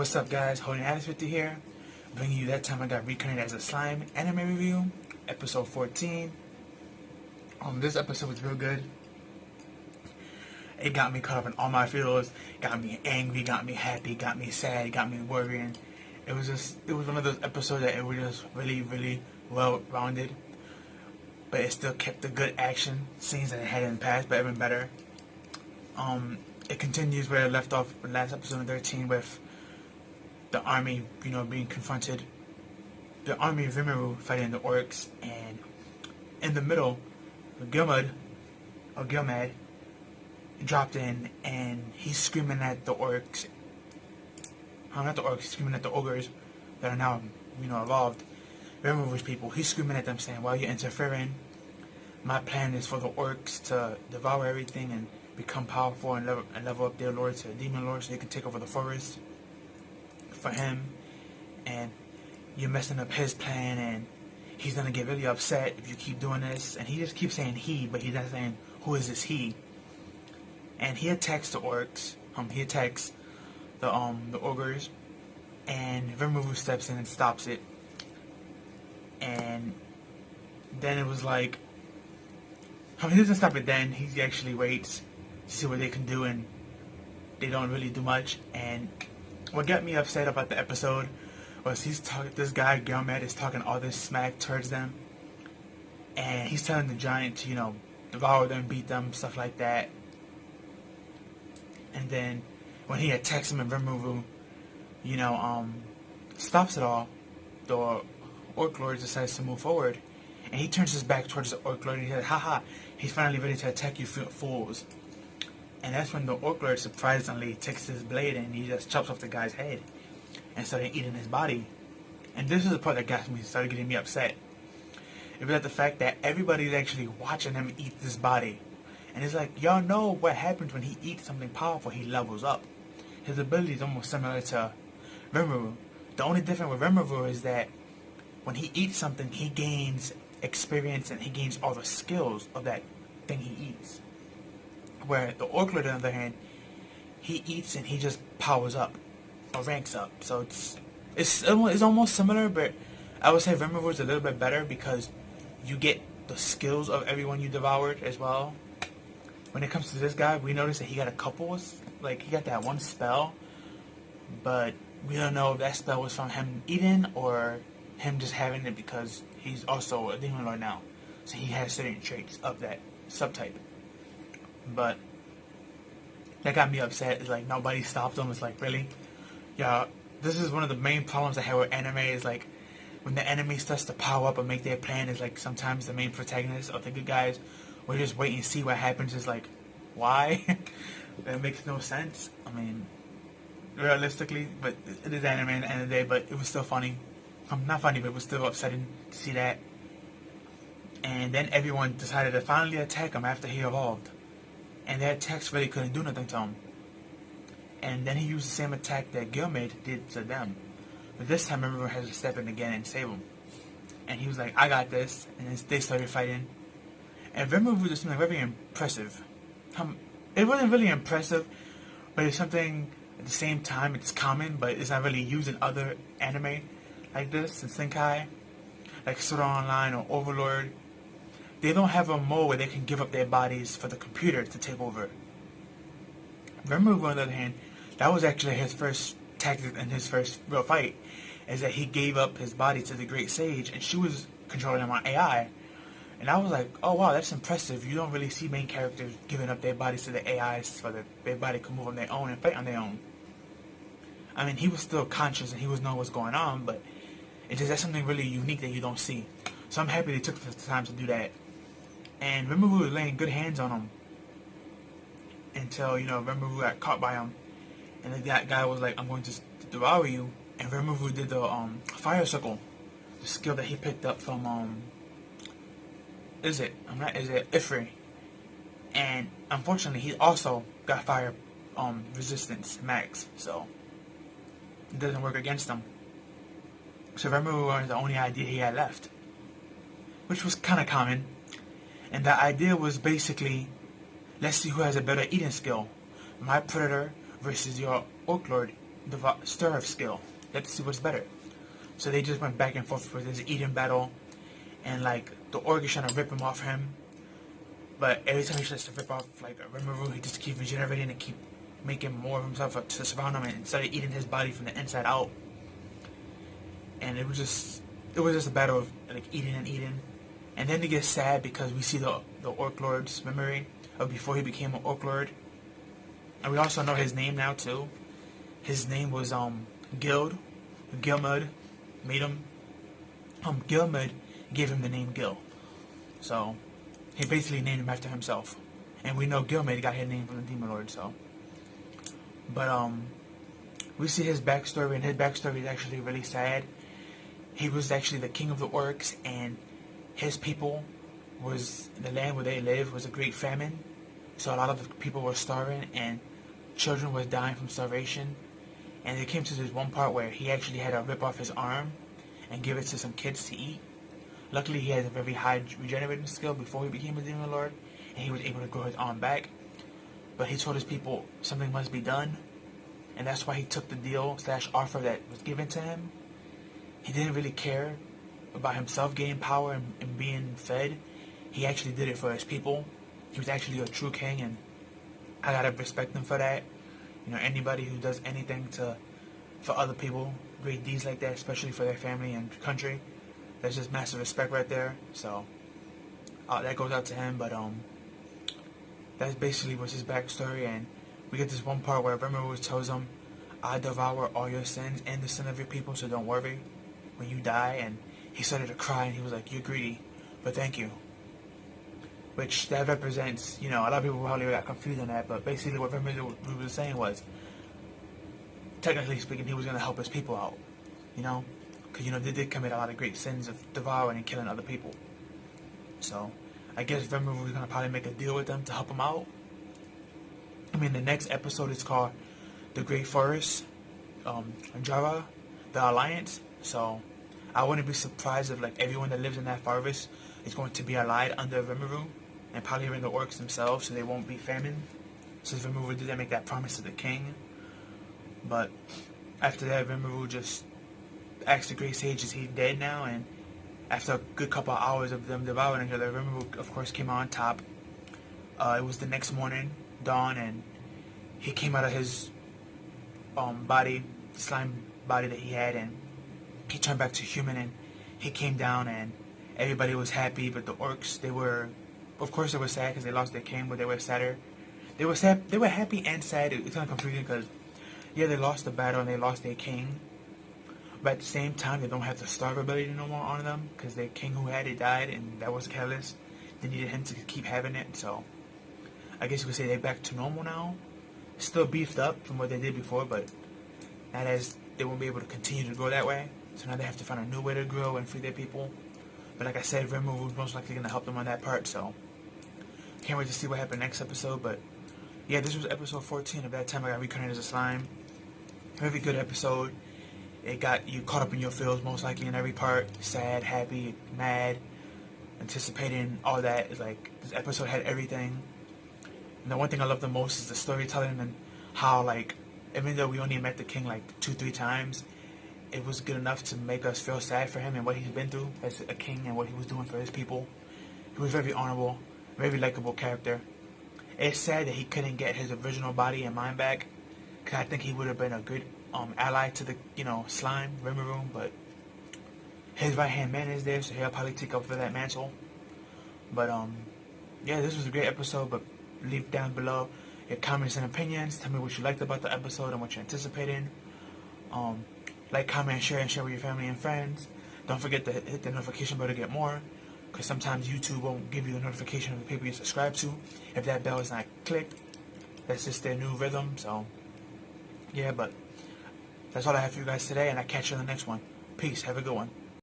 What's up, guys? Holding Alice with you here, bringing you That Time I Got Reincarnated as a Slime anime review, episode 14. This episode was real good. It got me caught up in all my feels. Got me angry, got me happy, got me sad, got me worrying. It was one of those episodes that it was just really well rounded, but it still kept the good action scenes that it had in the past, but even better. It continues where it left off in last episode 13 with the army, being confronted. The army of Rimuru fighting the orcs, and in the middle, Gilmad dropped in, and he's screaming at the orcs. Not the orcs, he's screaming at the ogres that are now, evolved. Rimuru's people. He's screaming at them, saying, "While you're interfering, my plan is for the orcs to devour everything and become powerful and level up their lord to a demon lord, so they can take over the forest for him. And you're messing up his plan, and he's gonna get really upset if you keep doing this." And he just keeps saying he, but he's not saying who is this he. And he attacks the orcs. He attacks the ogres, and Rimuru steps in and stops it. And then it was like, he doesn't stop it then. He actually waits to see what they can do, and they don't really do much. And what got me upset about the episode was this guy Gilmad is talking all this smack towards them, and he's telling the giant to devour them, beat them, stuff like that. And then when he attacks him and Rimuru stops it all, the Orc Lord decides to move forward, and he turns his back towards the Orc Lord and he says, "Haha, he's finally ready to attack you fools." And that's when the Orc Lord surprisingly takes his blade and he just chops off the guy's head and started eating his body. And this is the part that started getting me upset. It was at the fact that everybody's actually watching him eat this body. And it's like, y'all know what happens when he eats something powerful. He levels up. His ability is almost similar to Rimuru. The only difference with Rimuru is that when he eats something, he gains experience and he gains all the skills of that thing he eats. Where the Orc Lord, on the other hand, he eats and he just powers up or ranks up. So it's almost similar, but I would say Rimuru is a little bit better because you get the skills of everyone you devoured as well. When it comes to this guy, we noticed that he got a couple, he got that one spell, but we don't know if that spell was from him eating or him just having it because he's also a demon lord now. So he has certain traits of that subtype. But that got me upset. It's like nobody stopped him. It's like, really? Yeah, this is one of the main problems I have with anime is like when the enemy starts to power up and make their plan is like sometimes the main protagonist or the good guys will just wait and see what happens. It's like, why? That makes no sense. I mean, realistically, but it is anime at the end of the day, but it was still funny. Not funny, but it was still upsetting to see that. And then everyone decided to finally attack him after he evolved. And their attacks really couldn't do nothing to him. And then he used the same attack that Gilmad did to them. But this time, Rimuru has to step in again and save him. And he was like, "I got this." And then they started fighting. And Rimuru just seemed like very impressive. It wasn't really impressive, but it's something at the same time it's common, but it's not really used in other anime like this, in Senkai, like Sword Art Online or Overlord. They don't have a mode where they can give up their bodies for the computer to take over. Rimuru, on the other hand, that was actually his first tactic and his first real fight, is that he gave up his body to the Great Sage, and she was controlling him on AI. And I was like, oh wow, that's impressive. You don't really see main characters giving up their bodies to the AIs so that their body can move on their own and fight on their own. I mean, he was still conscious and he was knowing what's going on, but that's something really unique that you don't see. So I'm happy they took the time to do that. And Rimuru was laying good hands on him until, Rimuru got caught by him. And that guy was like, "I'm going to devour you." And Rimuru did the fire circle, the skill that he picked up from Ifri. And unfortunately, he also got fire resistance max, so it doesn't work against him. So Rimuru was the only idea he had left, which was kind of common. And the idea was basically, let's see who has a better eating skill. My predator versus your Orc Lord stir of skill. Let's see what's better. So they just went back and forth with this eating battle, and like the orc is trying to rip him off him, but every time he tries to rip off like a Rimuru, he just keeps regenerating and keep making more of himself to surround him, and started eating his body from the inside out. And it was just a battle of like eating and eating. And then they get sad because we see the Orc Lord's memory of before he became an Orc Lord. And we also know his name now too. His name was Gilmud made him Gilmud gave him the name Gil. So he basically named him after himself. And we know Gilmud got his name from the Demon Lord, so. But we see his backstory, and his backstory is actually really sad. He was actually the king of the orcs, and his people was the land where they lived was a great famine. So a lot of the people were starving, and children were dying from starvation. And it came to this one part where he actually had to rip off his arm and give it to some kids to eat. Luckily, he had a very high regenerating skill before he became a Demon Lord, and he was able to grow his arm back. But he told his people something must be done, and that's why he took the deal / offer that was given to him. He didn't really care about himself gaining power and being fed. He actually did it for his people. He was actually a true king, and I gotta respect him for that. You know, anybody who does anything for other people, great deeds like that, especially for their family and country, that's just massive respect right there. So that goes out to him. But that's basically what's his backstory. And we get this one part where Rimuru tells him, "I devour all your sins and the sin of your people, so don't worry when you die." And he started to cry, and he was like, "You're greedy, but thank you." Which that represents, you know, a lot of people probably got confused on that, but basically what Rimuru was saying was, technically speaking, he was going to help his people out, you know, because, you know, they did commit a lot of great sins of devouring and killing other people. So I guess Rimuru was going to probably make a deal with them to help him out. I mean, the next episode is called The Great Forest, Java, The Alliance. So I wouldn't be surprised if like everyone that lives in that forest is going to be allied under Rimuru, and probably even the orcs themselves, so they won't be famine, since Rimuru didn't make that promise to the king. But after that, Rimuru just asked the Great Sage, is he dead now? And after a good couple of hours of them devouring each other, Rimuru of course came on top. It was the next morning, dawn, and he came out of his body, slime body that he had, and he turned back to human, and he came down, and everybody was happy. But the orcs, they were sad because they lost their king, but they were sadder. They were sad. They were happy and sad. It's kind of confusing because, yeah, they lost the battle and they lost their king, but at the same time, they don't have the starve ability no more on them because their king who had it died, and that was careless. They needed him to keep having it, so I guess you could say they're back to normal now. Still beefed up from what they did before, but not as they won't be able to continue to grow that way. So now they have to find a new way to grow and feed their people. But like I said, Rimuru was most likely going to help them on that part, so can't wait to see what happens next episode. But yeah, this was episode 14 of That Time I Got Reincarnated as a Slime. Very good episode. It got you caught up in your feels most likely in every part. Sad, happy, mad, anticipating, all that. It's like this episode had everything. And the one thing I love the most is the storytelling, and how, like, even though we only met the king like 2-3 times, it was good enough to make us feel sad for him and what he's been through as a king and what he was doing for his people. He was very honorable, very likable character. It's sad that he couldn't get his original body and mind back, because I think he would have been a good ally to the, you know, slime, Rimuru, but his right-hand man is there, so he'll probably take up for that mantle. But, yeah, this was a great episode, but leave down below your comments and opinions. Tell me what you liked about the episode and what you're anticipating. Like, comment, and share with your family and friends. Don't forget to hit the notification bell to get more, because sometimes YouTube won't give you the notification of the people you subscribe to if that bell is not clicked. That's just their new rhythm. So yeah, but that's all I have for you guys today, and I'll catch you on the next one. Peace. Have a good one.